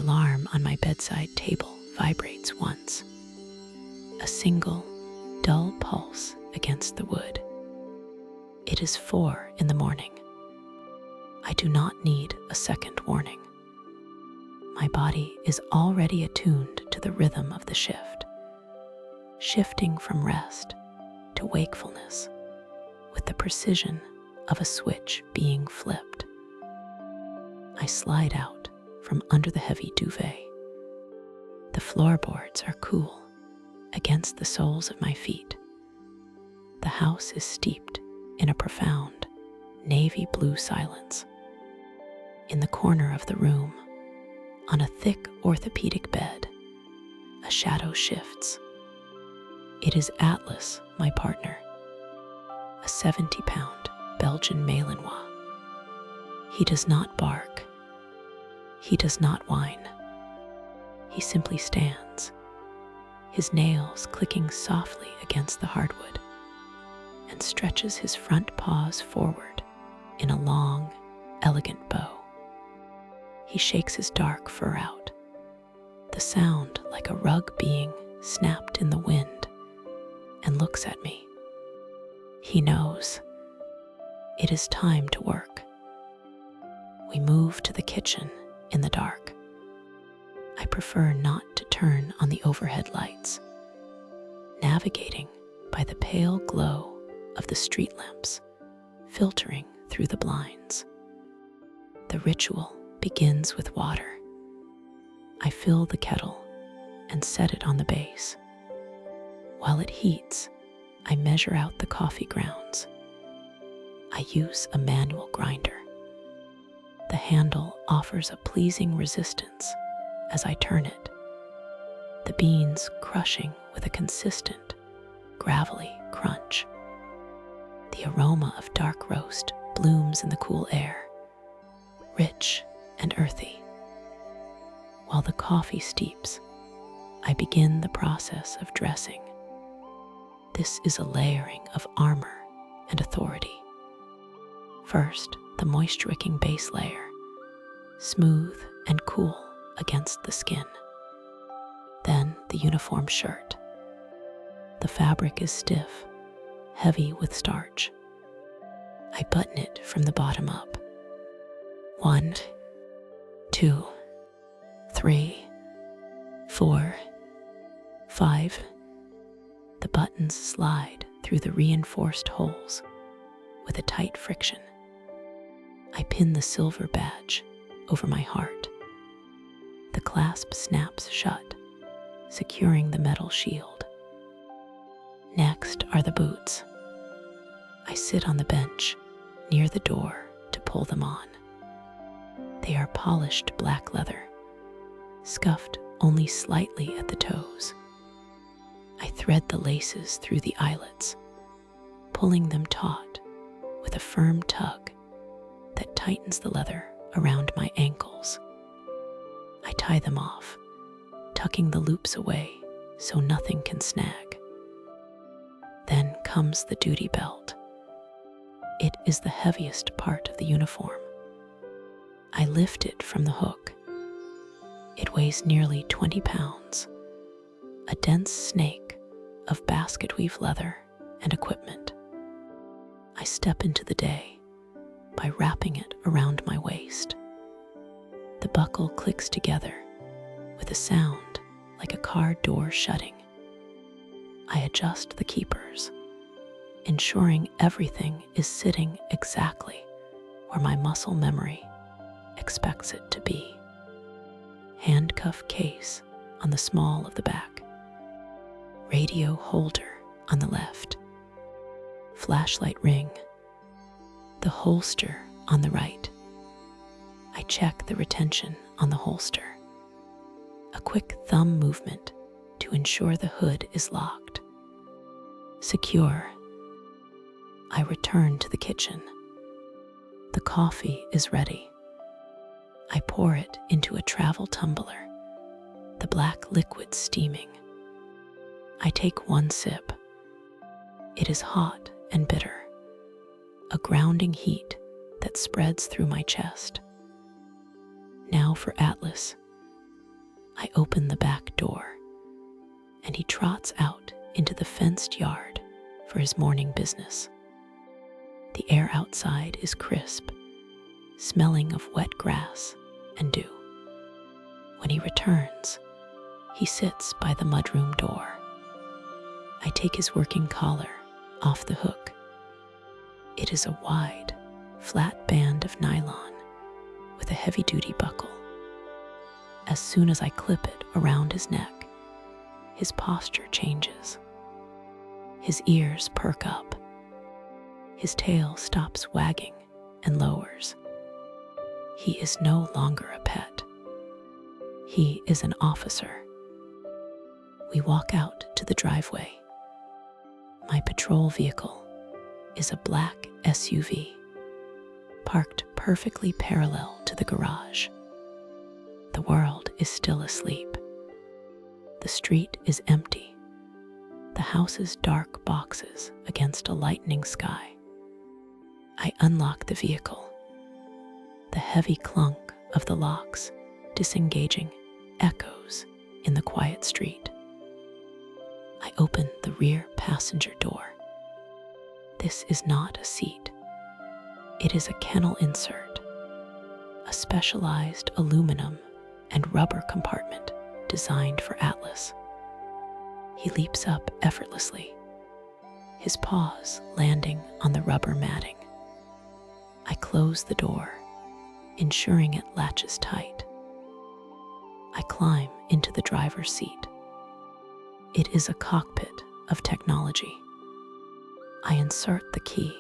alarm on my bedside table vibrates once, a single, dull pulse against the wood. It is 4 in the morning. I do not need a second warning. My body is already attuned to the rhythm of the shift, shifting from rest to wakefulness with the precision of a switch being flipped. I slide out from under the heavy duvet. The floorboards are cool against the soles of my feet. The house is steeped in a profound navy blue silence. In the corner of the room, on a thick orthopedic bed, a shadow shifts. It is Atlas, my partner, a 70-pound Belgian Malinois. He does not bark. He does not whine. He simply stands, his nails clicking softly against the hardwood, and stretches his front paws forward in a long, elegant bow. He shakes his dark fur out, the sound like a rug being snapped in the wind, and looks at me. He knows it is time to work. We move to the kitchen in the dark. I prefer not to turn on the overhead lights, navigating by the pale glow of the street lamps filtering through the blinds. The ritual begins with water. I fill the kettle and set it on the base. While it heats, I measure out the coffee grounds. I use a manual grinder. The handle offers a pleasing resistance as I turn it, the beans crushing with a consistent, gravelly crunch. The aroma of dark roast blooms in the cool air, rich and earthy. While the coffee steeps, I begin the process of dressing. This is a layering of armor and authority. First, the moisture-wicking base layer, smooth and cool against the skin. Then the uniform shirt. The fabric is stiff, heavy with starch. I button it from the bottom up. 1, 2, 3, 4, 5. The buttons slide through the reinforced holes with a tight friction. I pin the silver badge over my heart. The clasp snaps shut, securing the metal shield. Next are the boots. I sit on the bench near the door to pull them on. They are polished black leather, scuffed only slightly at the toes. I thread the laces through the eyelets, pulling them taut with a firm tug that tightens the leather around my ankles. I tie them off, tucking the loops away so nothing can snag. Then comes the duty belt. It is the heaviest part of the uniform. I lift it from the hook. It weighs nearly 20 pounds, a dense snake of basket weave leather and equipment. I step into the day by wrapping it around my waist. The buckle clicks together with a sound like a car door shutting. I adjust the keepers, ensuring everything is sitting exactly where my muscle memory expects it to be. Handcuff case on the small of the back, radio holder on the left, flashlight ring, the holster on the right. I check the retention on the holster. A quick thumb movement to ensure the hood is locked. Secure. I return to the kitchen. The coffee is ready. I pour it into a travel tumbler, the black liquid steaming. I take one sip. It is hot and bitter, a grounding heat that spreads through my chest. Now for Atlas, I open the back door, and he trots out into the fenced yard for his morning business. The air outside is crisp, smelling of wet grass and dew. When he returns, he sits by the mudroom door. I take his working collar off the hook. It is a wide, flat band of nylon with a heavy-duty buckle. As soon as I clip it around his neck, his posture changes. His ears perk up. His tail stops wagging and lowers. He is no longer a pet. He is an officer. We walk out to the driveway. My patrol vehicle is a black SUV, parked perfectly parallel to the garage. The world is still asleep. The street is empty. The house's dark boxes against a lightening sky. I unlock the vehicle. The heavy clunk of the locks disengaging echoes in the quiet street. I open the rear passenger door. This is not a seat. It is a kennel insert, a specialized aluminum and rubber compartment designed for Atlas. He leaps up effortlessly, his paws landing on the rubber matting. I close the door, ensuring it latches tight. I climb into the driver's seat. It is a cockpit of technology. I insert the key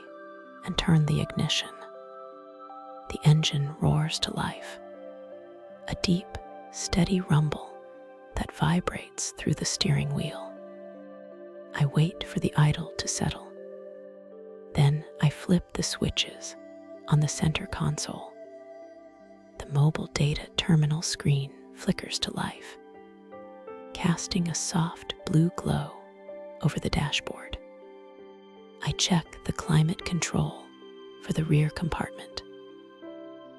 and turn the ignition. The engine roars to life, a deep, steady rumble that vibrates through the steering wheel. I wait for the idle to settle. Then I flip the switches on the center console. The mobile data terminal screen flickers to life, casting a soft blue glow over the dashboard. I check the climate control for the rear compartment.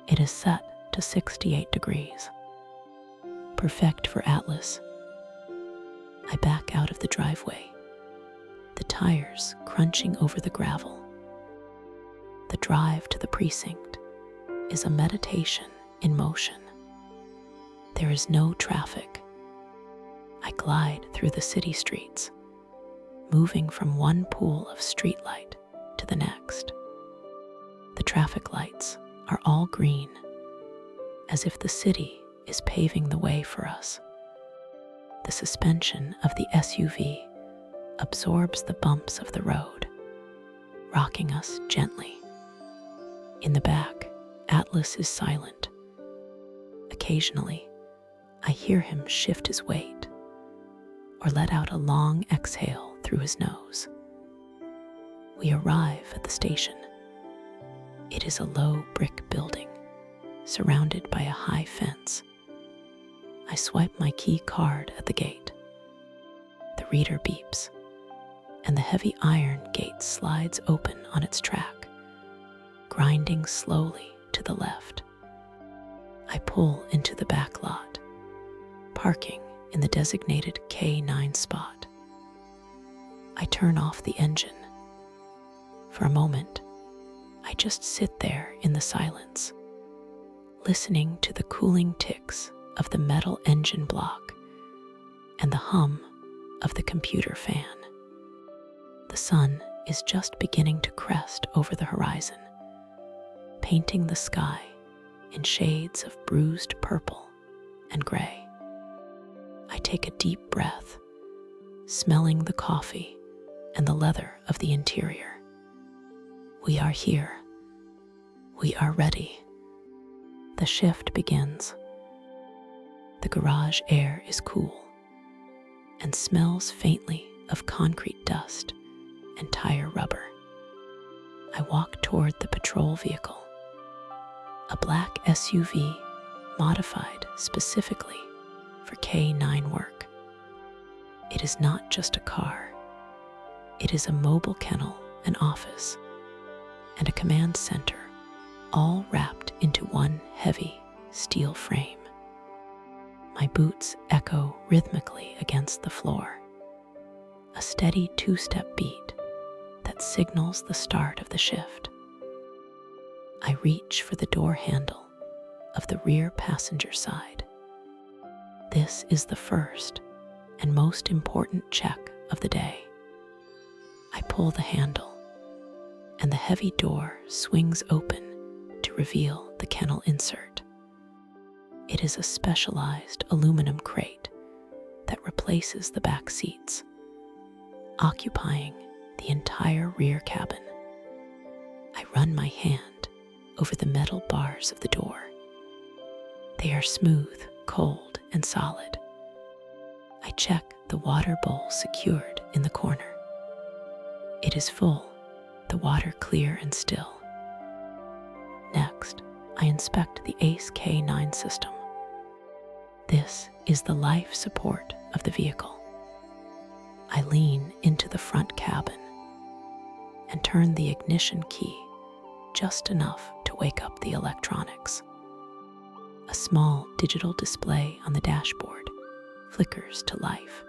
It is set to 68 degrees, perfect for Atlas. I back out of the driveway, the tires crunching over the gravel. The drive to the precinct is a meditation in motion. There is no traffic. I glide through the city streets, moving from one pool of streetlight to the next. The traffic lights are all green, as if the city is paving the way for us. The suspension of the SUV absorbs the bumps of the road, rocking us gently. In the back, Atlas is silent. Occasionally, I hear him shift his weight or let out a long exhale through his nose. We arrive at the station. It is a low brick building surrounded by a high fence. I swipe my key card at the gate. The reader beeps, and the heavy iron gate slides open on its track, grinding slowly to the left. I pull into the back lot, parking in the designated K9 spot. I turn off the engine. For a moment, I just sit there in the silence, listening to the cooling ticks of the metal engine block and the hum of the computer fan. The sun is just beginning to crest over the horizon, painting the sky in shades of bruised purple and gray. I take a deep breath, smelling the coffee and the leather of the interior. We are here. We are ready. The shift begins. The garage air is cool and smells faintly of concrete dust and tire rubber. I walk toward the patrol vehicle, a black SUV modified specifically for K9 work. It is not just a car. It is a mobile kennel, an office, and a command center, all wrapped into one heavy steel frame. My boots echo rhythmically against the floor, a steady two-step beat that signals the start of the shift. I reach for the door handle of the rear passenger side. This is the first and most important check of the day. I pull the handle, and the heavy door swings open to reveal the kennel insert. It is a specialized aluminum crate that replaces the back seats, occupying the entire rear cabin. I run my hand over the metal bars of the door. They are smooth, cold, and solid. I check the water bowl secured in the corner. It is full, the water clear and still. Next, I inspect the ACE K9 system. This is the life support of the vehicle. I lean into the front cabin and turn the ignition key just enough to wake up the electronics. A small digital display on the dashboard flickers to life.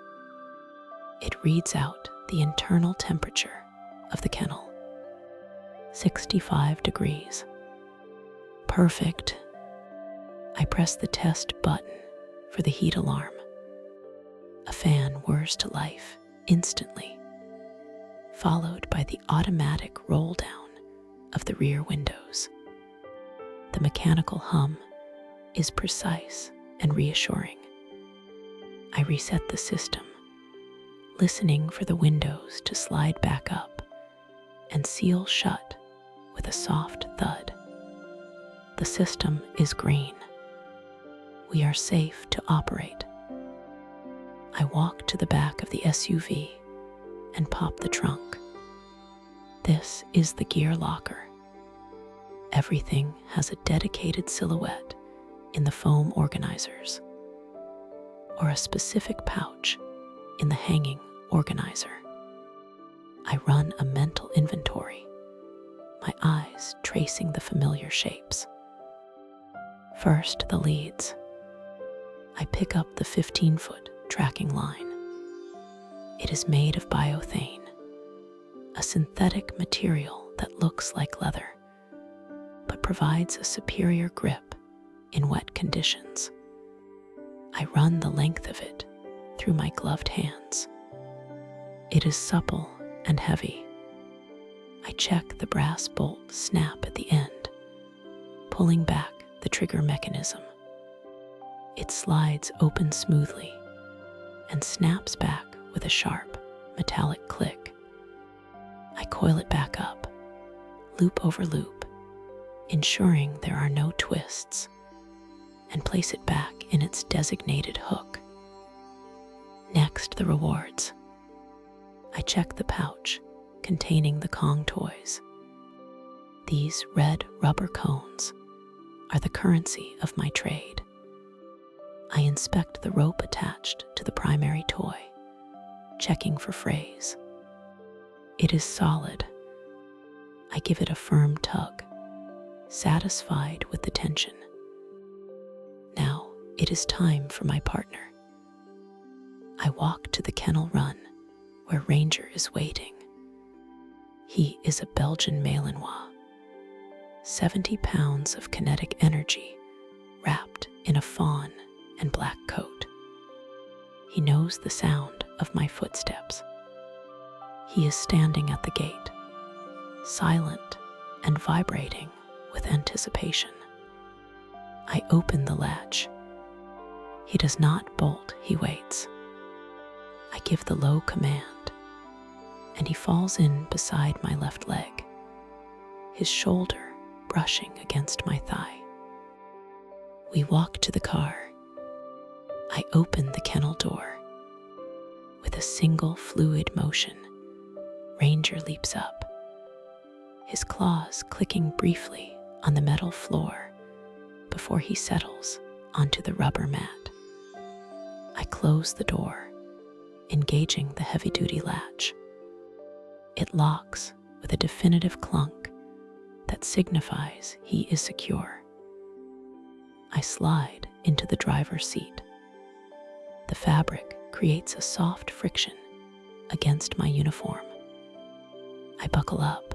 It reads out the internal temperature of the kennel. 65 degrees. Perfect. I press the test button for the heat alarm. A fan whirs to life instantly, followed by the automatic roll down of the rear windows. The mechanical hum is precise and reassuring. I reset the system, listening for the windows to slide back up and seal shut with a soft thud. The system is green. We are safe to operate. I walk to the back of the SUV and pop the trunk. This is the gear locker. Everything has a dedicated silhouette in the foam organizers, or a specific pouch in the hanging organizer. I run a mental inventory, my eyes tracing the familiar shapes. First, the leads. I pick up the 15-foot tracking line. It is made of biothane, a synthetic material that looks like leather, but provides a superior grip in wet conditions. I run the length of it through my gloved hands. It is supple and heavy. I check the brass bolt snap at the end, pulling back the trigger mechanism. It slides open smoothly and snaps back with a sharp, metallic click. I coil it back up, loop over loop, ensuring there are no twists, and place it back in its designated hook. Next, the rewards. I check the pouch containing the Kong toys. These red rubber cones are the currency of my trade. I inspect the rope attached to the primary toy, checking for frays. It is solid. I give it a firm tug, satisfied with the tension. Now it is time for my partner. I walk to the kennel run where Ranger is waiting. He is a Belgian Malinois, 70 pounds of kinetic energy wrapped in a fawn and black coat. He knows the sound of my footsteps. He is standing at the gate, silent and vibrating with anticipation. I open the latch. He does not bolt, he waits. I give the low command, and he falls in beside my left leg, his shoulder brushing against my thigh. We walk to the car. I open the kennel door. With a single fluid motion, Ranger leaps up, his claws clicking briefly on the metal floor before he settles onto the rubber mat. I close the door, engaging the heavy-duty latch. It locks with a definitive clunk that signifies he is secure. I slide into the driver's seat, fabric creates a soft friction against my uniform. I buckle up,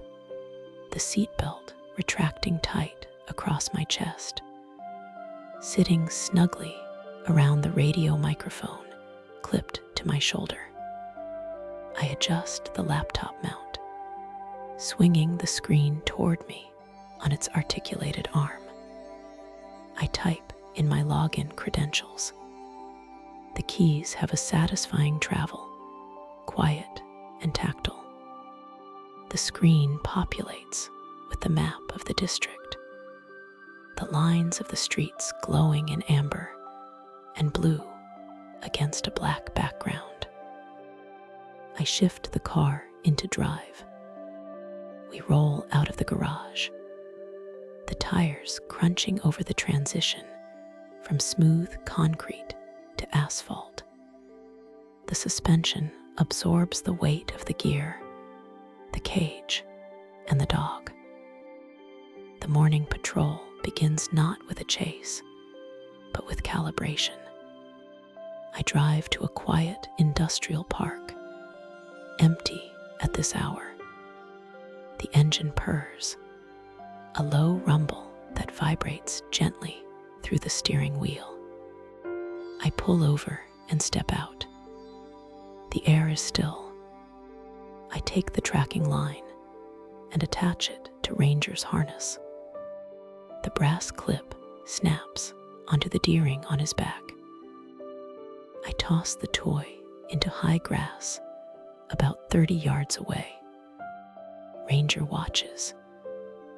the seatbelt retracting tight across my chest. Sitting snugly around the radio microphone clipped to my shoulder, I adjust the laptop mount, swinging the screen toward me on its articulated arm. I type in my login credentials. The keys have a satisfying travel, quiet and tactile. The screen populates with the map of the district, the lines of the streets glowing in amber and blue against a black background. I shift the car into drive. We roll out of the garage, the tires crunching over the transition from smooth concrete to asphalt. The suspension absorbs the weight of the gear, the cage, and the dog. The morning patrol begins not with a chase, but with calibration. I drive to a quiet industrial park, empty at this hour. The engine purrs, a low rumble that vibrates gently through the steering wheel. I pull over and step out. The air is still. I take the tracking line and attach it to Ranger's harness. The brass clip snaps onto the D-ring on his back. I toss the toy into high grass about 30 yards away. Ranger watches,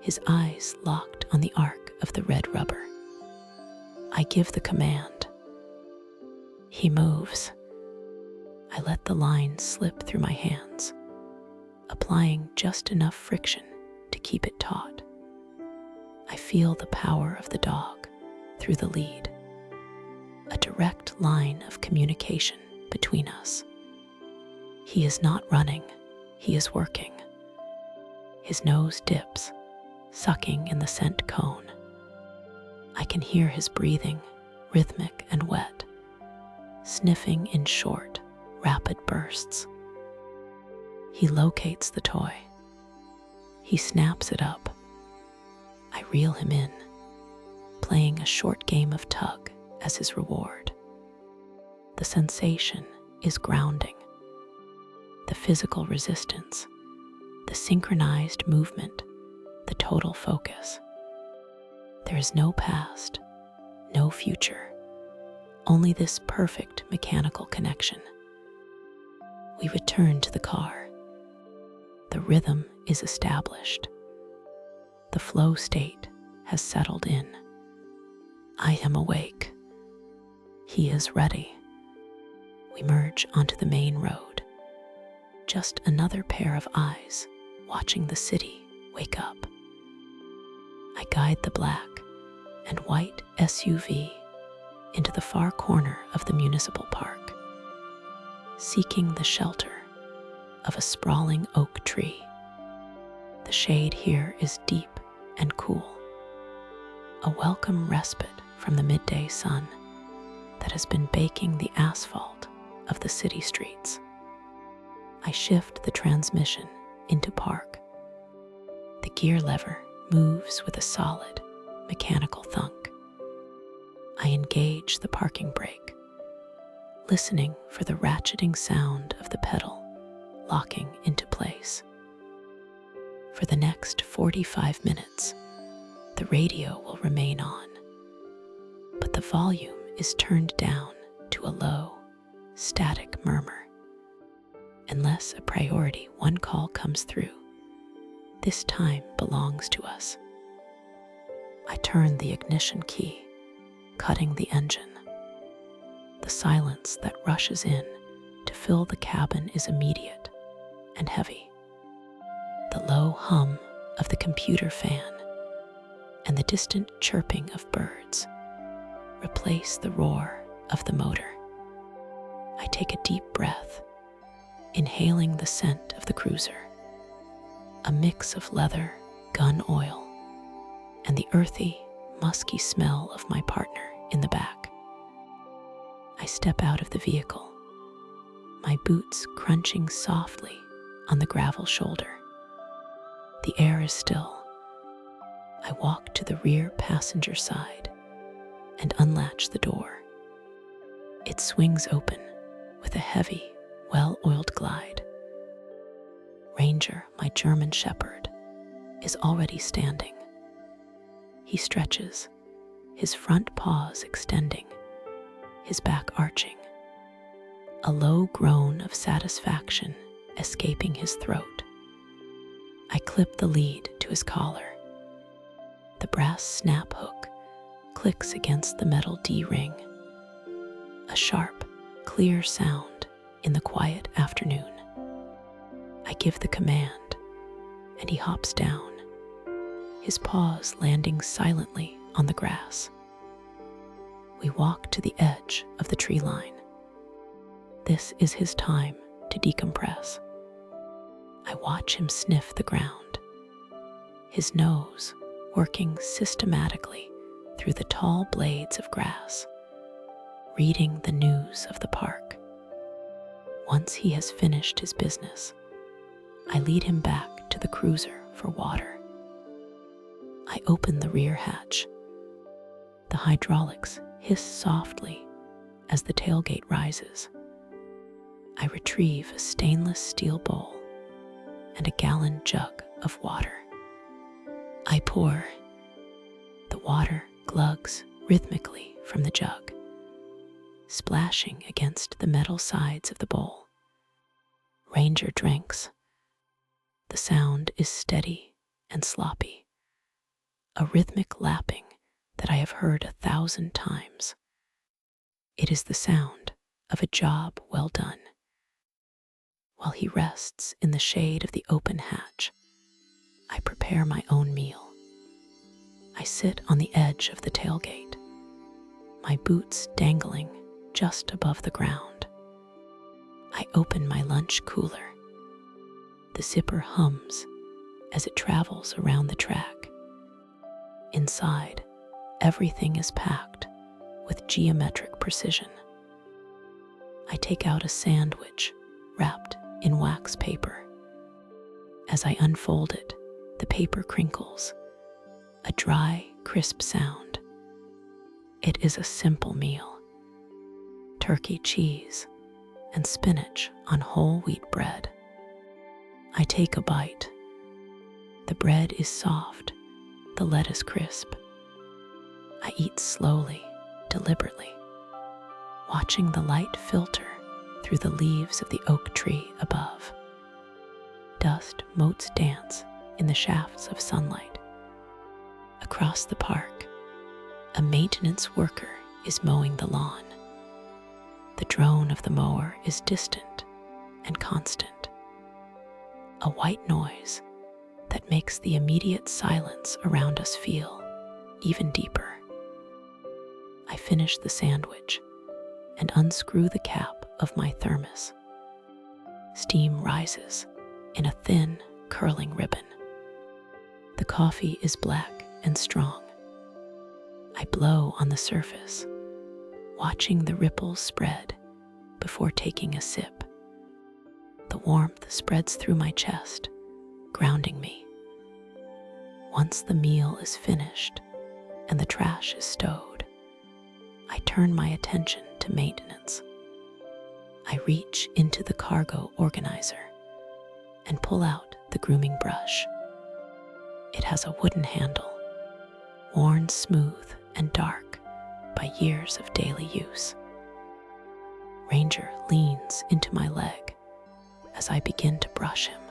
his eyes locked on the arc of the red rubber. I give the command. He moves. I let the line slip through my hands, applying just enough friction to keep it taut. I feel the power of the dog through the lead, a direct line of communication between us. He is not running, he is working. His nose dips, sucking in the scent cone. I can hear his breathing, rhythmic and wet, sniffing in short, rapid bursts. He locates the toy. He snaps it up. I reel him in, playing a short game of tug as his reward. The sensation is grounding. The physical resistance, the synchronized movement, the total focus. There is no past, no future, only this perfect mechanical connection. We return to the car. The rhythm is established. The flow state has settled in. I am awake. He is ready. We merge onto the main road. Just another pair of eyes watching the city wake up. I guide the black and white SUV into the far corner of the municipal park, seeking the shelter of a sprawling oak tree. The shade here is deep and cool, a welcome respite from the midday sun that has been baking the asphalt of the city streets. I shift the transmission into park. The gear lever moves with a solid, mechanical thunk. I engage the parking brake, listening for the ratcheting sound of the pedal locking into place. For the next 45 minutes, the radio will remain on, but the volume is turned down to a low, static murmur. Unless a priority one call comes through, this time belongs to us. I turn the ignition key, cutting the engine. The silence that rushes in to fill the cabin is immediate and heavy. The low hum of the computer fan and the distant chirping of birds replace the roar of the motor. I take a deep breath, inhaling the scent of the cruiser, a mix of leather, gun oil, and the earthy, musky smell of my partner in the back. I step out of the vehicle, my boots crunching softly on the gravel shoulder. The air is still. I walk to the rear passenger side and unlatch the door. It swings open with a heavy, well-oiled glide. Ranger, my German shepherd, is already standing. He stretches, his front paws extending, his back arching, a low groan of satisfaction escaping his throat. I clip the lead to his collar. The brass snap hook clicks against the metal D-ring. A sharp, clear sound in the quiet afternoon. I give the command, and he hops down, his paws landing silently on the grass. We walk to the edge of the tree line. This is his time to decompress. I watch him sniff the ground, his nose working systematically through the tall blades of grass, reading the news of the park. Once he has finished his business, I lead him back to the cruiser for water. I open the rear hatch. The hydraulics hiss softly as the tailgate rises. I retrieve a stainless steel bowl and a gallon jug of water. I pour. The water glugs rhythmically from the jug, splashing against the metal sides of the bowl. Ranger drinks. The sound is steady and sloppy, a rhythmic lapping that I have heard 1,000 times. It is the sound of a job well done. While he rests in the shade of the open hatch, I prepare my own meal. I sit on the edge of the tailgate, my boots dangling just above the ground. I open my lunch cooler. The zipper hums as it travels around the track. Inside, everything is packed with geometric precision. I take out a sandwich wrapped in wax paper. As I unfold it, the paper crinkles, a dry, crisp sound. It is a simple meal: turkey cheese and spinach on whole wheat bread. I take a bite. The bread is soft, the lettuce crisp. I eat slowly, deliberately, watching the light filter through the leaves of the oak tree above. Dust motes dance in the shafts of sunlight. Across the park, a maintenance worker is mowing the lawn. The drone of the mower is distant and constant, a white noise that makes the immediate silence around us feel even deeper. I finish the sandwich and unscrew the cap of my thermos. Steam rises in a thin, curling ribbon. The coffee is black and strong. I blow on the surface, watching the ripples spread before taking a sip. The warmth spreads through my chest, grounding me. Once the meal is finished and the trash is stowed, I turn my attention to maintenance. I reach into the cargo organizer and pull out the grooming brush. It has a wooden handle, worn smooth and dark by years of daily use. Ranger leans into my leg as I begin to brush him.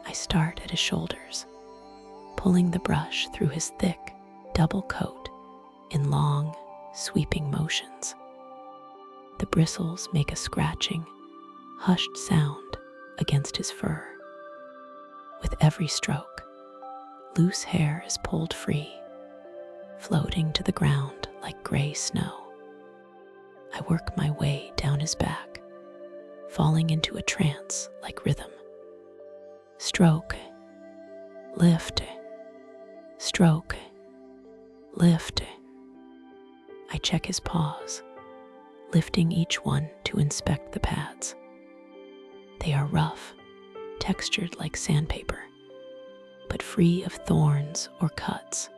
I start at his shoulders, pulling the brush through his thick, double coat in long, sweeping motions. The bristles make a scratching, hushed sound against his fur. With every stroke, loose hair is pulled free, floating to the ground like gray snow. I work my way down his back, falling into a trance like rhythm. Stroke, lift, stroke, lift. I check his paws, lifting each one to inspect the pads. They are rough, textured like sandpaper, but free of thorns or cuts.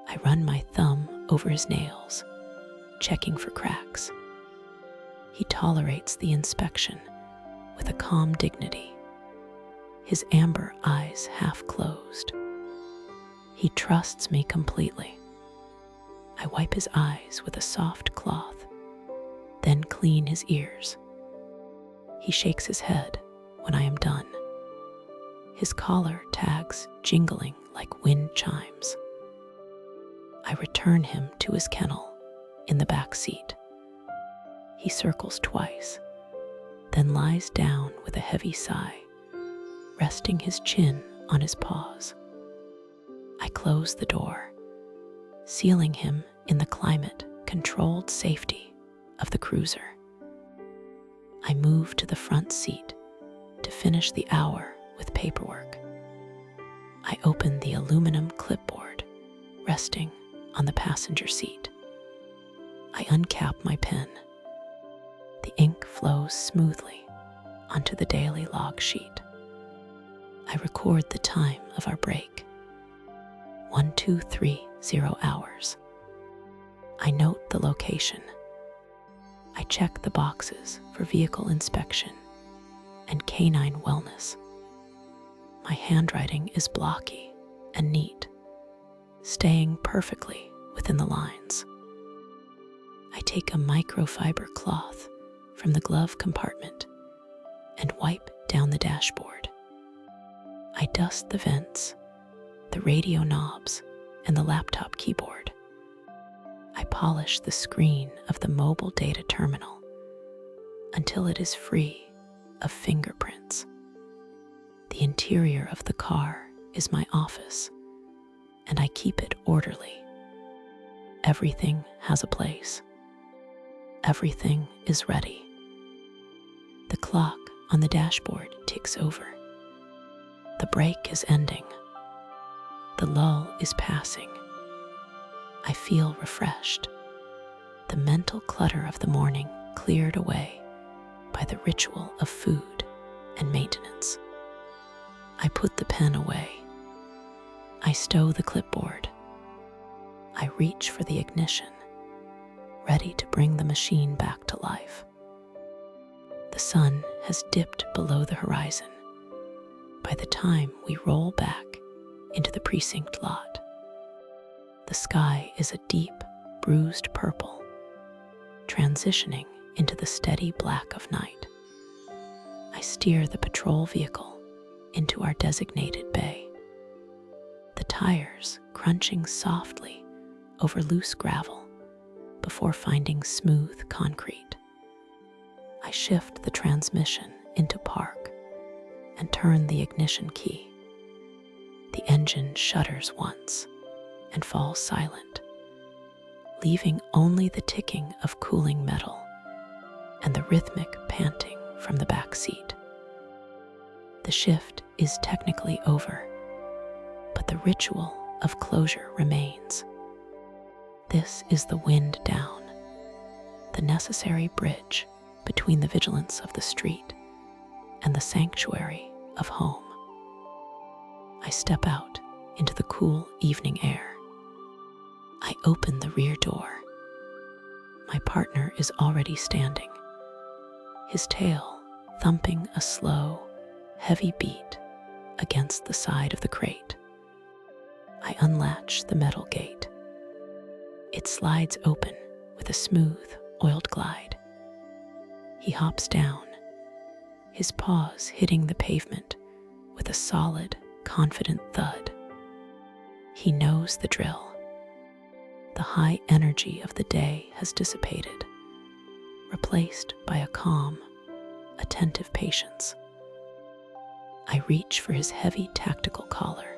I run my thumb over his nails, checking for cracks. He tolerates the inspection with a calm dignity, his amber eyes half closed. He trusts me completely. I wipe his eyes with a soft cloth, then clean his ears. He shakes his head when I am done. His collar tags jingling like wind chimes. I return him to his kennel in the back seat. He circles twice, then lies down with a heavy sigh, resting his chin on his paws. I close the door, sealing him in the climate-controlled safety of the cruiser. I move to the front seat to finish the hour with paperwork. I open the aluminum clipboard resting on the passenger seat. I uncap my pen. The ink flows smoothly onto the daily log sheet. I record the time of our break, 1230 hours. I note the location. I check the boxes for vehicle inspection and canine wellness. My handwriting is blocky and neat, staying perfectly within the lines. I take a microfiber cloth from the glove compartment and wipe down the dashboard. I dust the vents, the radio knobs, and the laptop keyboard. I polish the screen of the mobile data terminal until it is free of fingerprints. The interior of the car is my office, and I keep it orderly. Everything has a place. Everything is ready. The clock on the dashboard ticks over. The break is ending. The lull is passing. I feel refreshed. The mental clutter of the morning cleared away by the ritual of food and maintenance. I put the pen away. I stow the clipboard. I reach for the ignition, ready to bring the machine back to life. The sun has dipped below the horizon by the time we roll back into the precinct lot. The sky is a deep, bruised purple, transitioning into the steady black of night. I steer the patrol vehicle into our designated bay, the tires crunching softly over loose gravel before finding smooth concrete. I shift the transmission into park and turn the ignition key. The engine shudders once and falls silent, leaving only the ticking of cooling metal and the rhythmic panting from the back seat. The shift is technically over, but the ritual of closure remains. This is the wind down, the necessary bridge between the vigilance of the street and the sanctuary of home. I step out into the cool evening air. I open the rear door. My partner is already standing, his tail thumping a slow, heavy beat against the side of the crate. I unlatch the metal gate. It slides open with a smooth, oiled glide. He hops down, his paws hitting the pavement with a solid, confident thud. He knows the drill. The high energy of the day has dissipated, replaced by a calm, attentive patience. I reach for his heavy tactical collar,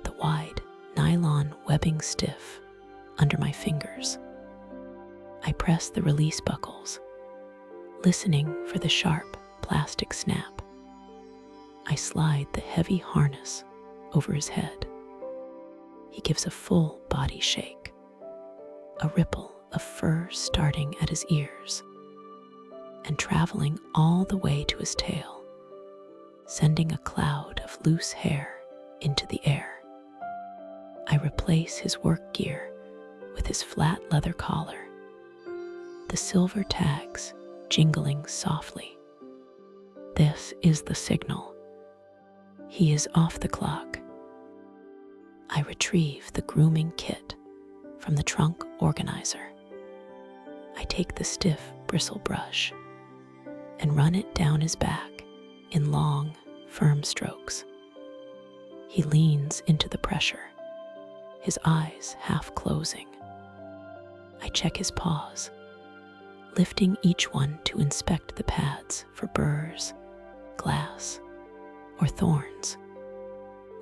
the wide nylon webbing stiff under my fingers. I press the release buckles, listening for the sharp plastic snap. I slide the heavy harness over his head. He gives a full body shake, a ripple of fur starting at his ears and traveling all the way to his tail, sending a cloud of loose hair into the air. I replace his work gear with his flat leather collar, the silver tags jingling softly. This is the signal. He is off the clock. I retrieve the grooming kit from the trunk organizer. I take the stiff bristle brush and run it down his back in long, firm strokes. He leans into the pressure, his eyes half closing. I check his paws, lifting each one to inspect the pads for burrs, glass, or thorns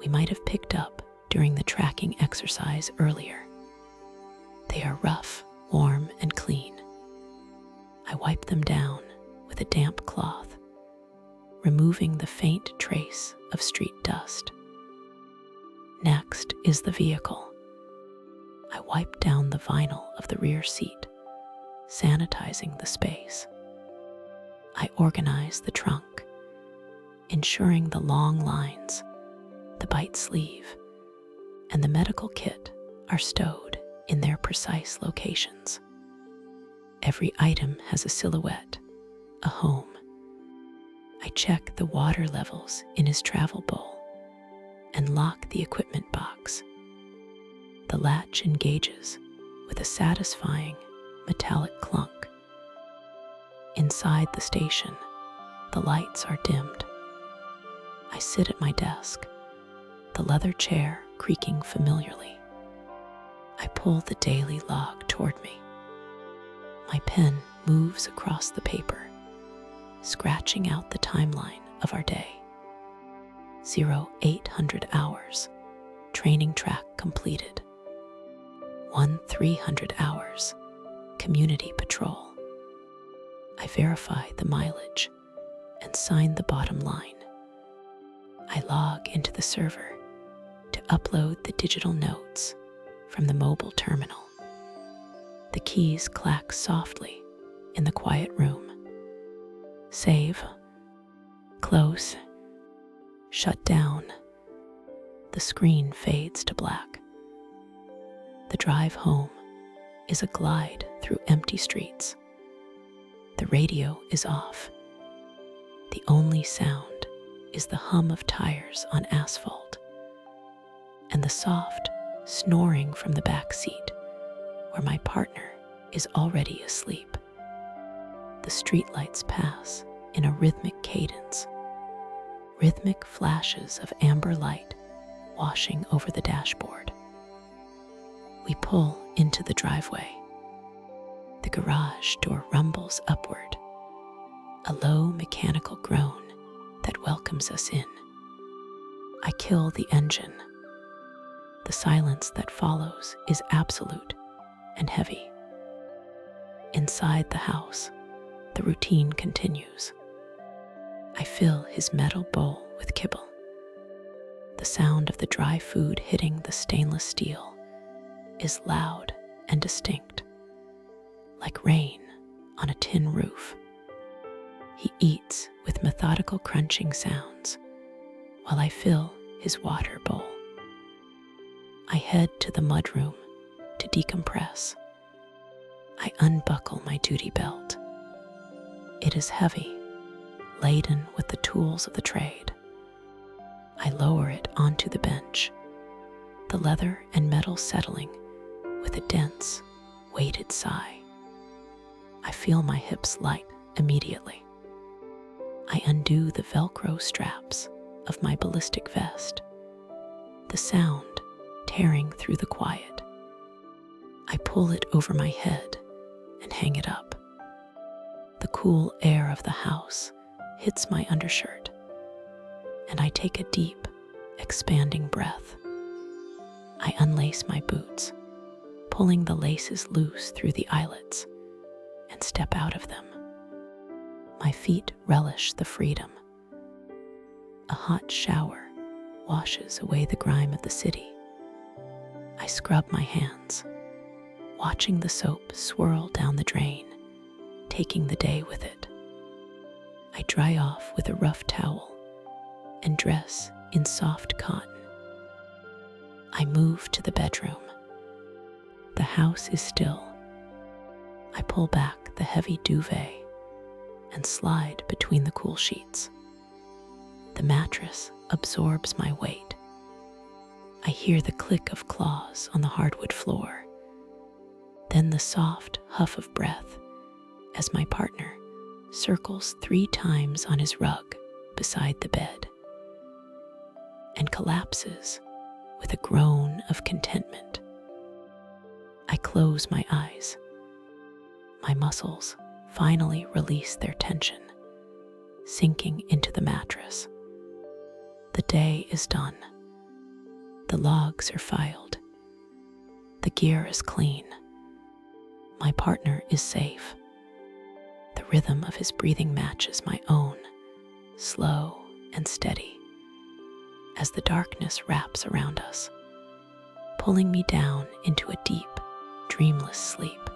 we might have picked up during the tracking exercise earlier. They are rough, warm, and clean. I wipe them down with a damp cloth, removing the faint trace of street dust. Next is the vehicle. I wipe down the vinyl of the rear seat, sanitizing the space. I organize the trunk, ensuring the long lines, the bite sleeve, and the medical kit are stowed in their precise locations. Every item has a silhouette, a home. I check the water levels in his travel bowl and lock the equipment box. The latch engages with a satisfying metallic clunk. Inside the station, the lights are dimmed. I sit at my desk, the leather chair creaking familiarly. I pull the daily log toward me. My pen moves across the paper, scratching out the timeline of our day. 0800 hours, training track completed. 300 hours, community patrol. I verify the mileage and sign the bottom line. I log into the server to upload the digital notes from the mobile terminal. The keys clack softly in the quiet room. Save, close, shut down. The screen fades to black. The drive home is a glide through empty streets. The radio is off. The only sound is the hum of tires on asphalt and the soft snoring from the back seat where my partner is already asleep. The streetlights pass in a rhythmic cadence, rhythmic flashes of amber light washing over the dashboard. We pull into the driveway. The garage door rumbles upward, a low mechanical groan that welcomes us in. I kill the engine. The silence that follows is absolute and heavy. Inside the house, the routine continues. I fill his metal bowl with kibble. The sound of the dry food hitting the stainless steel is loud and distinct, like rain on a tin roof. He eats with methodical crunching sounds while I fill his water bowl. I head to the mudroom to decompress. I unbuckle my duty belt. It is heavy, laden with the tools of the trade. I lower it onto the bench, the leather and metal settling with a dense, weighted sigh. I feel my hips light immediately. I undo the Velcro straps of my ballistic vest, the sound tearing through the quiet. I pull it over my head and hang it up. The cool air of the house hits my undershirt, and I take a deep, expanding breath. I unlace my boots, pulling the laces loose through the eyelets, and step out of them. My feet relish the freedom. A hot shower washes away the grime of the city. I scrub my hands, watching the soap swirl down the drain, taking the day with it. I dry off with a rough towel and dress in soft cotton. I move to the bedroom. The house is still. I pull back the heavy duvet and slide between the cool sheets. The mattress absorbs my weight. I hear the click of claws on the hardwood floor, then the soft huff of breath as my partner circles 3 times on his rug beside the bed and collapses with a groan of contentment. I close my eyes. My muscles finally release their tension, sinking into the mattress. The day is done. The logs are filed. The gear is clean. My partner is safe. The rhythm of his breathing matches my own, slow and steady, as the darkness wraps around us, pulling me down into a deep, dreamless sleep.